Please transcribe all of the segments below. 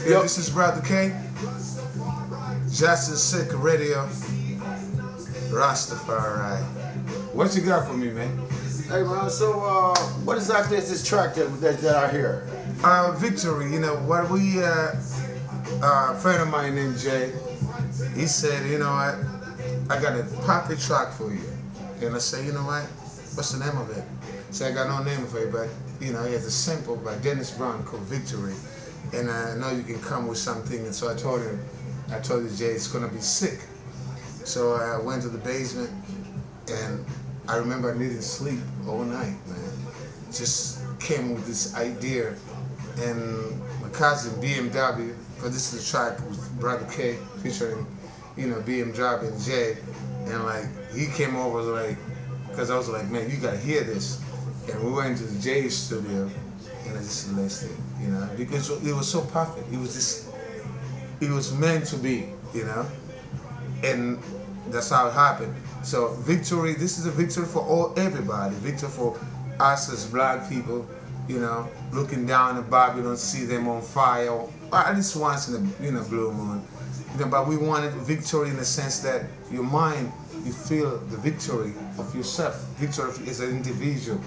Yeah, this is Brother K. Justice Sick Radio. Rastafari. What you got for me, man? Hey man, so what exactly is this track that I hear? Victory. You know what we a friend of mine named Jay. He said, you know what? I got a pocket track for you. And I say, you know what? What's the name of it? So I got no name for it, but you know, he has a sample by Dennis Brown called Victory. And I know you can come with something. And so I told him, Jay, it's gonna be sick. So I went to the basement, and I remember I needed sleep all night, man. Just came with this idea, and my cousin BMW, because this is a track with Brother K featuring, you know, BMW and Jay, and like he came over like, because I was like, man, you gotta hear this, and we went to the Jay studio, and I just listened, you know, because it was so perfect. It was meant to be, you know, and that's how it happened. So victory, this is a victory for everybody. Victory for us as black people, you know, looking down at Babylon, see them on fire, or at least once in a blue moon. You know, but we wanted victory in the sense that your mind, you feel the victory of yourself. Victory as an individual.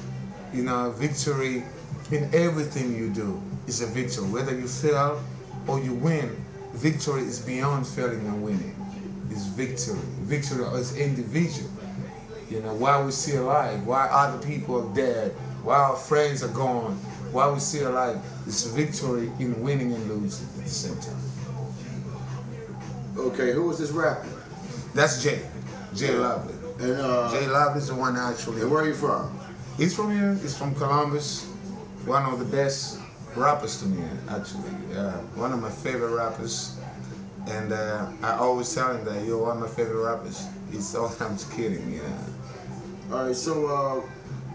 You know, victory in everything you do is a victory. Whether you fail or you win, victory is beyond failing and winning. Is victory. Victory as individual. You know, while we're still alive, while other people are dead, while our friends are gone, while we're still alive, it's victory in winning and losing at the same time. Okay, who was this rapper? That's Jay. Jay Lovely. And Jay Lovely is the one actually. And where are you from? He's from here. He's from Columbus. One of the best rappers to me, actually. One of my favorite rappers. And I always tell him that you're one of my favorite rappers. He's sometimes kidding, you know. All right, so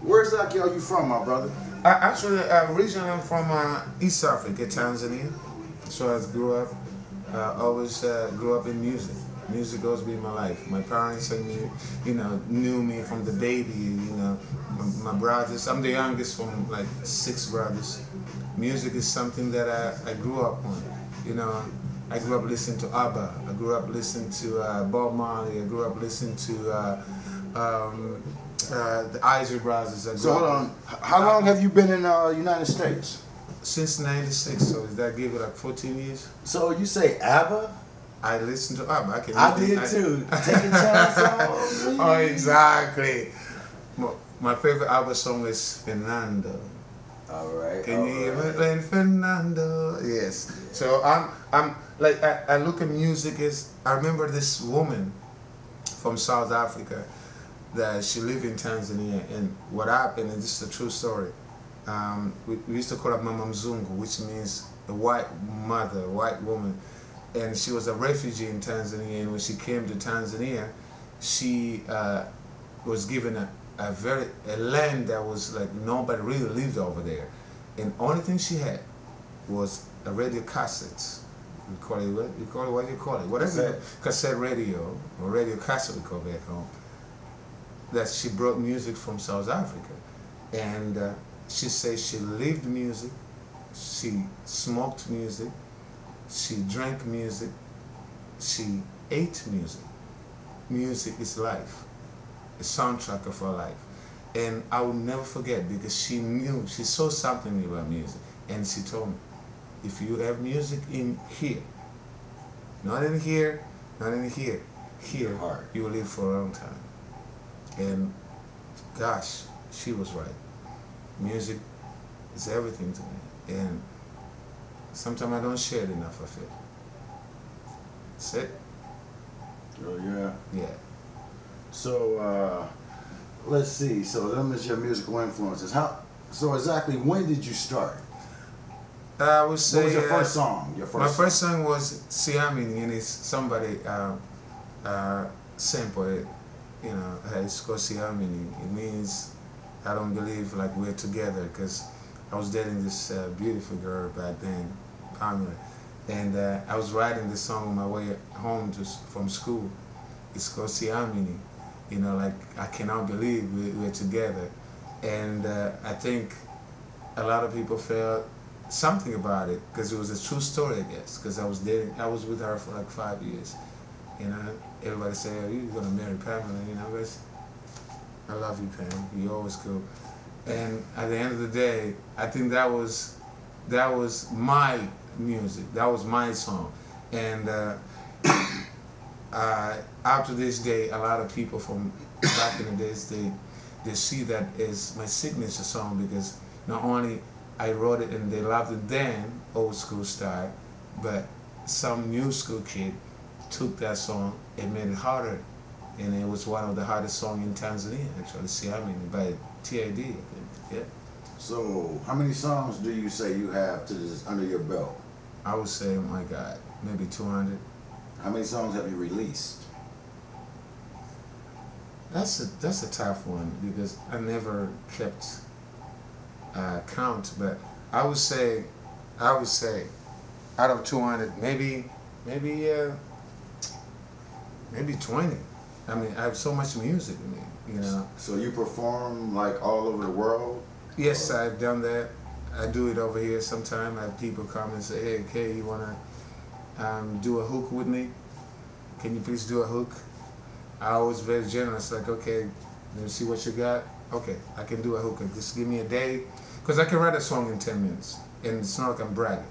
where exactly are you from, my brother? Originally I'm from East Africa, Tanzania. So I grew up, always grew up in music. Music always been my life. My parents knew me from the baby, you know. My brothers, I'm the youngest from like 6 brothers. Music is something that I grew up on, you know. I grew up listening to ABBA. I grew up listening to Bob Marley. I grew up listening to the Isley Brothers. So hold on, how long have you been in the United States? Since '96, so does that give it like 14 years? So you say ABBA? I listened to ABBA. I did too. Taking chance on. Oh, exactly. My favorite ABBA song is Fernando. All right. Can you hear me playing Fernando? Yes. So I'm like I look at music as I remember this woman from South Africa that she lived in Tanzania, and what happened, and this is a true story. We used to call her Mama Mzungu, which means a white mother, a white woman, and she was a refugee in Tanzania. And when she came to Tanzania, she was given a land that was like nobody really lived over there, and only thing she had was a radio cassettes. We call it what? What do you call it? Whatever. Cassette radio or radio cassette we call back home. That she brought music from South Africa, and she says she lived music, she smoked music, she drank music, she ate music. Music is life, a soundtrack of her life. And I will never forget, because she saw something about music, and she told me, if you have music in here, not in here, not in here, here, you will live for a long time. And gosh, she was right. Music is everything to me, and sometimes I don't share it enough, I feel. That's it. Oh yeah. Yeah. So let's see. So them is your musical influences. So exactly when did you start? I would say. What was your first song? My first song was Siamini, and it's somebody sample it. You know, it's called Siamini. It means I don't believe like we're together, because I was dating this beautiful girl back then, Pamela, and I was writing this song on my way home from school. It's called Siamini. You know, like I cannot believe we're together, and I think a lot of people felt something about it because it was a true story, I guess. Because I was with her for like 5 years. You know, everybody say, "Oh, you're gonna marry Pamela," you know, but I love you, Pam. You're always cool. And at the end of the day, I think that was my music. That was my song. And up to this day, a lot of people from back in the days, they see that as my signature song because not only I wrote it and they loved it then, old school style, but some new school kid took that song and made it harder. And it was one of the hardest songs in Tanzania, actually, Siamini, by TID, I think, yeah. So, how many songs do you say you have to this under your belt? I would say, oh my God, maybe 200. How many songs have you released? That's a tough one because I never kept count, but I would say, out of 200, maybe 20. I mean, I have so much music in me, you know. So you perform like all over the world? Yes, I've done that. I do it over here sometime. I have people come and say, "Hey, Kay, you wanna do a hook with me? Can you please do a hook?" I was very generous, like, okay, let me see what you got. Okay, I can do a hook. Just give me a day, because I can write a song in 10 minutes, and it's not like I'm bragging.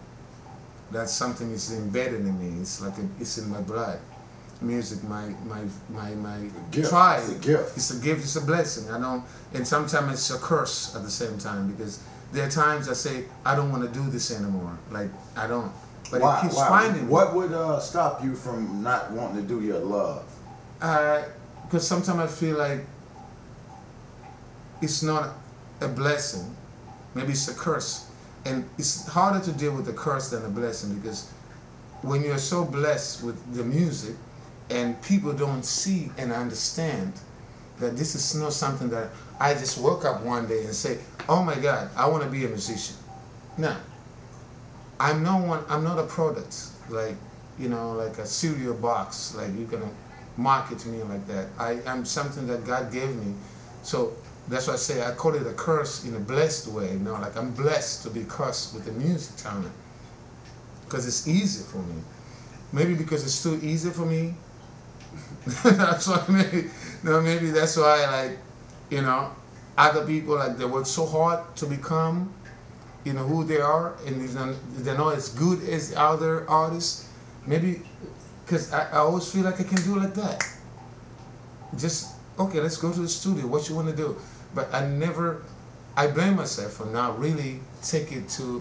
That's something that's embedded in me. It's like it's in my blood. Music, my gift. tribe. It's a gift. It's a gift. It's a blessing. I don't, and sometimes it's a curse at the same time because there are times I say I don't want to do this anymore. Like I don't, but Why? it keeps Why? finding me. What would stop you from not wanting to do your love? Because sometimes I feel like it's not a blessing. Maybe it's a curse, and it's harder to deal with a curse than a blessing because when you're so blessed with the music. And people don't see and understand that this is not something that I just woke up one day and say, "Oh my God, I want to be a musician." No, I'm not a product like like a cereal box. Like you're gonna market me like that. I'm something that God gave me. So that's why I say I call it a curse in a blessed way. You know, like I'm blessed to be cursed with the music talent because it's easy for me. Maybe because it's too easy for me. That's why maybe that's why other people like they work so hard to become who they are and they're not as good as the other artists. Maybe because I always feel like I can do it like that. Just okay, let's go to the studio. What you want to do? But I blame myself for not really take it to.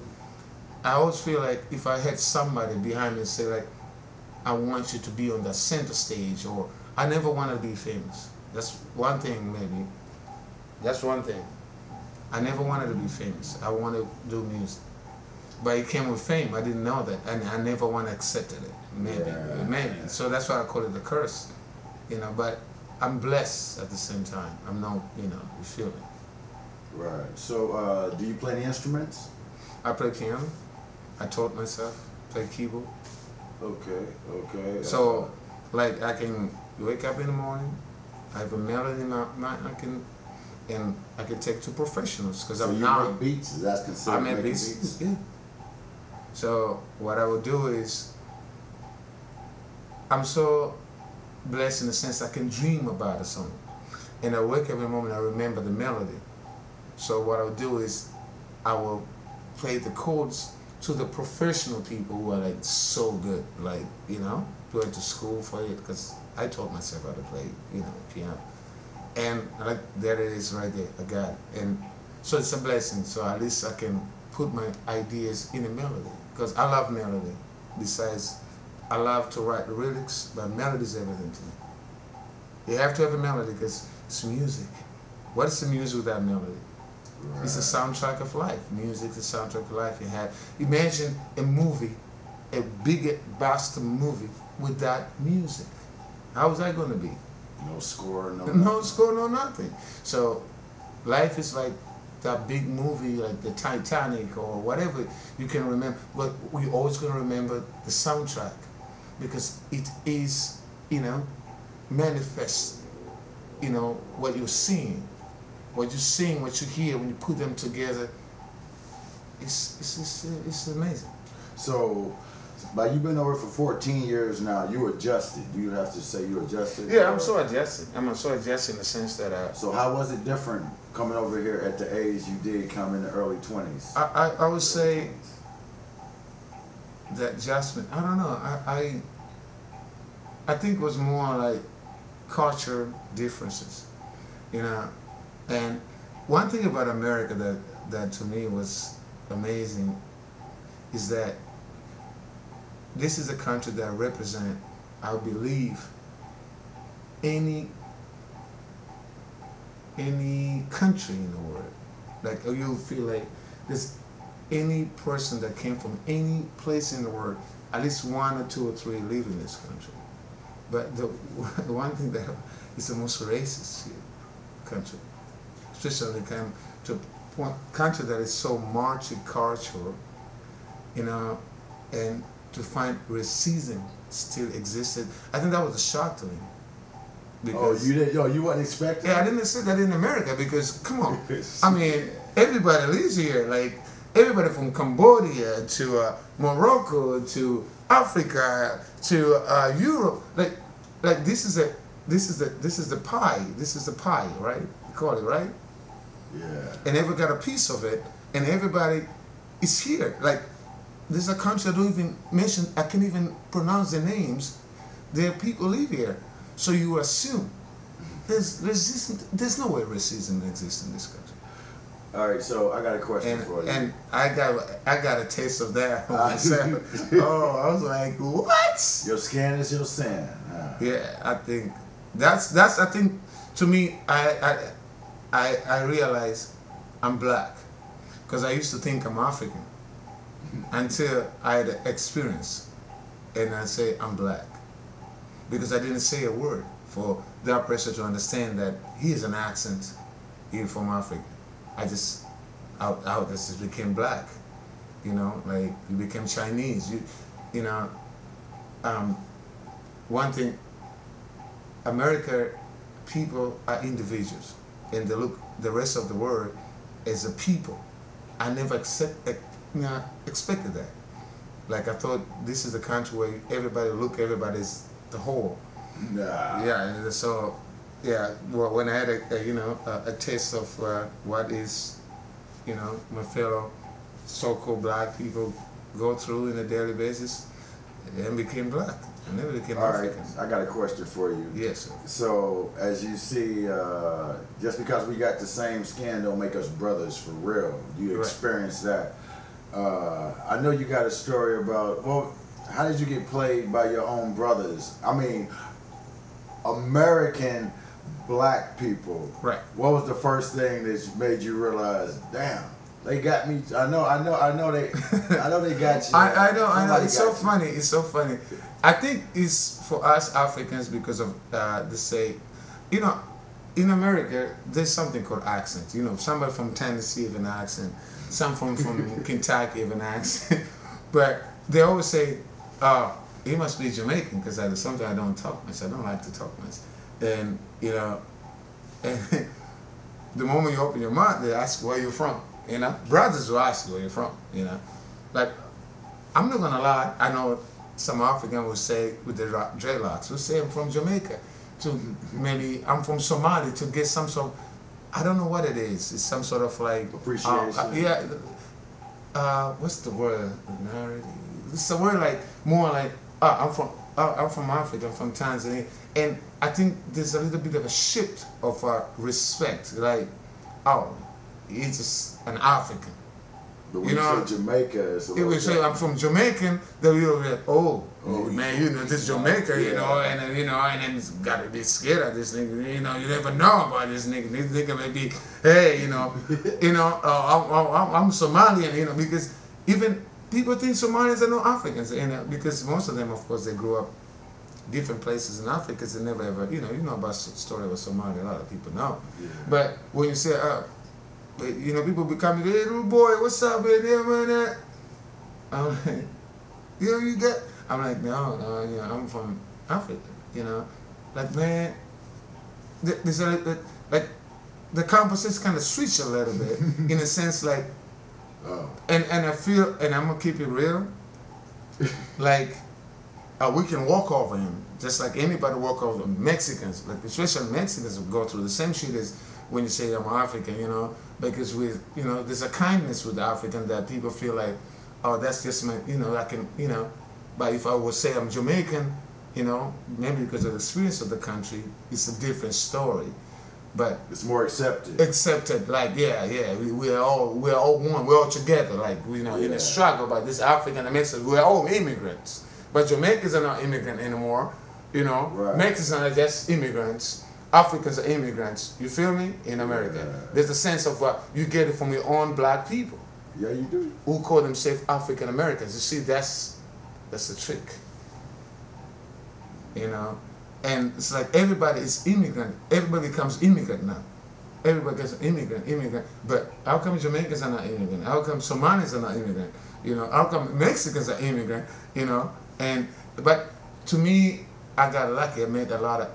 I always feel like if I had somebody behind me and say like, I want you to be on the center stage, or I never want to be famous. That's one thing, maybe. That's one thing. I never wanted to be famous. I want to do music. But it came with fame. I didn't know that. And I never want to accept it. Maybe. Yeah. So that's why I call it a curse. But I'm blessed at the same time. I'm not, you feel it. Right. So, do you play any instruments? I play piano. I taught myself. Play keyboard. Okay. So, like, I can wake up in the morning, I have a melody in my mind, I can take to professionals because so I'm you now. make beats? Is that considered making beats? Yeah. So what I would do is, I'm so blessed in the sense I can dream about a song, and I wake up in the moment I remember the melody. So what I would do is, I will play the chords to the professional people who are like so good, like going to school for it because I taught myself how to play piano, and like there it is right there, I got it, and so it's a blessing. So at least I can put my ideas in a melody because I love melody. Besides, I love to write lyrics, but melody is everything to me. You have to have a melody because it's music. What is the music without melody? Right. It's a soundtrack of life. Music is a soundtrack of life. Imagine a movie, a big, vast movie without music. How is that going to be? No score, no score, no nothing. So life is like that big movie, like the Titanic or whatever you can remember. But we're always going to remember the soundtrack because it is, manifest, what you're seeing. What you sing, what you hear, when you put them together, it's amazing. So, but you've been over for 14 years now. You adjusted. You have to say you adjusted. Yeah, I'm so adjusted. I'm so adjusted in the sense that. So how was it different coming over here at the age you did come in the early 20s? I would say the adjustment. I don't know. I think it was more like culture differences, you know. And one thing about America that to me was amazing is that this is a country that represents, I believe, any country in the world. Like you feel like there's any person that came from any place in the world, at least 1 or 2 or 3 live in this country. But the one thing that is the most racist country, especially when it comes to a country that is so multicultural, you know, and to find racism still existed. I think that was a shock to me. Because, you wasn't expecting? Yeah, I didn't expect that in America because, come on, I mean, everybody lives here. Like everybody from Cambodia to Morocco to Africa to Europe. Like this is the pie. This is the pie, right? You call it, right? Yeah. And everybody got a piece of it, and everybody is here. Like there's a country I don't even mention. I can't even pronounce the names. There are people live here, so you assume there's no way racism exists in this country. All right, so I got a question for you. And I got a taste of that myself. Oh, I was like, what? Your skin is your sin. Yeah, I think that's I think to me I realize I'm black because I used to think I'm African until I had an experience and I say I'm black because I didn't say a word for that person to understand that he is an accent here from Africa. I just became black, you know, like you became Chinese, you know. One thing, America, people are individuals, and they look the rest of the world as a people. I never expected that. Like I thought this is a country where everybody's the whole. Nah. Yeah, and so. Yeah, well, when I had a taste of what is, you know, my fellow so-called black people go through on a daily basis, and became black. I never became African. All right, I got a question for you. Yes, sir. So, as you see, just because we got the same skin don't make us brothers for real. You experienced that. I know you got a story about, well, how did you get played by your own brothers? I mean, American black people. Right. What was the first thing that made you realize, damn, they got me? I know they got you. I know. It's so funny. It's so funny. I think it's for us Africans because of you know, in America there's something called accent. You know, somebody from Tennessee have an accent, some from Kentucky have an accent, but they always say, "Oh, he must be Jamaican," because sometimes I don't talk much. I don't like to talk much. And you know, and the moment you open your mouth, they ask where you're from. You know, brothers will ask you where you're from. You know, like I'm not gonna lie. I know some African will say with the dreadlocks, will say I'm from Jamaica. To maybe I'm from Somalia to get some sort. I don't know what it is. It's some sort of like appreciation. What's the word? It's a word like more like I'm from Africa. I'm from Tanzania. And I think there's a little bit of a shift of respect, like, oh, he's just an African. But when you say Jamaica, it's a if we say I'm from Jamaican, then we'll be like, oh man, you know, this Jamaica, you know, and then it's gotta be scared of this nigga, you know, you never know about this nigga. This nigga may be, hey, I'm Somalian, you know, because even people think Somalians are not Africans, you know, because most of them, of course, they grew up different places in Africa, they never ever, you know about the story of Somalia, a lot of people know. Yeah. But when you say, you know, people become, hey, little boy, what's up, man? I'm like, you get? I'm like, no, you know, I'm from Africa, you know. Like, man, there's like, the conversation kind of switched a little bit, in a sense, like, Oh. And I feel, and I'm gonna keep it real, like we can walk over him just like anybody walk over them. Mexicans, like especially Mexicans, will go through the same shit as when you say I'm African, you know, because with, you know, there's a kindness with the African that people feel like, oh, that's just my, you know, I can, you know, but if I would say I'm Jamaican, you know, maybe because of the experience of the country, it's a different story. But it's more accepted. Accepted, like we're all one, we're all together, like you know, in a struggle. But this African and Mexican, we're all immigrants. But Jamaicans are not immigrant anymore, you know. Right. Mexicans are just immigrants. Africans are immigrants. You feel me? In America, there's a sense of you get it from your own black people. Yeah, you do. Who call themselves African Americans. You see, that's the trick. You know. And it's like everybody is immigrant. Everybody becomes immigrant now. Everybody gets immigrant. But how come Jamaicans are not immigrant? How come Somalis are not immigrant? You know, how come Mexicans are immigrant? You know, but to me, I got lucky. I made a lot of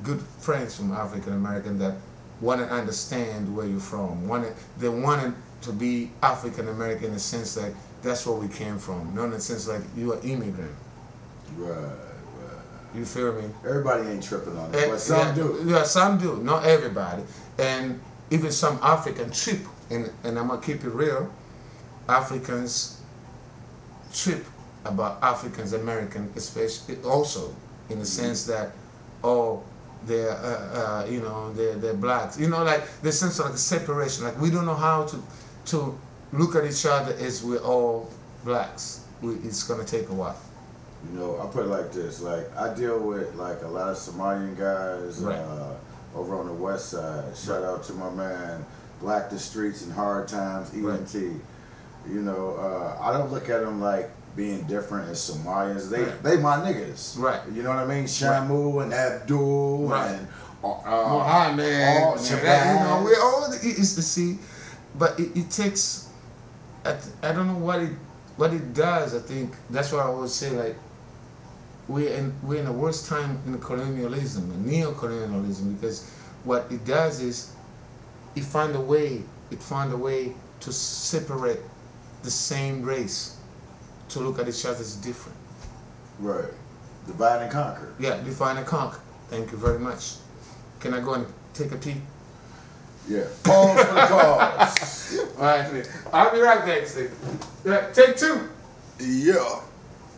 good friends from African American that wanted to understand where you're from. They wanted to be African American in the sense that that's where we came from. Not in the sense like you are immigrant. Right. You feel me? Everybody ain't tripping on it, but some do. Yeah, some do. Not everybody. And even some African trip, and I'm going to keep it real, Africans trip about Africans American, especially also in the sense that, oh, they're, you know, they're blacks. You know, like there's sense of like a separation. Like we don't know how to look at each other as we're all blacks. It's going to take a while. You know, I put it like this, like I deal with like a lot of Somalian guys over on the west side. Shout out to my man, Black the Streets and Hard Times, ENT. You know, I don't look at them like being different as Somalians. They my niggas. Right. You know what I mean? Shamu and Abdul and Mohammed. You know, we're all see, but it takes, I don't know what it does. I think that's why I always say, like, we're in the worst time in colonialism, neo-colonialism, because what it does is it found a way to separate the same race, to look at each other as different. Right. Divide and conquer. Yeah, divide and conquer. Thank you very much. Can I go and take a pee? Yeah. Pause for the cause. All right, I'll be right back, Steve. Take two. Yeah.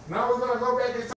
Now we're gonna go back and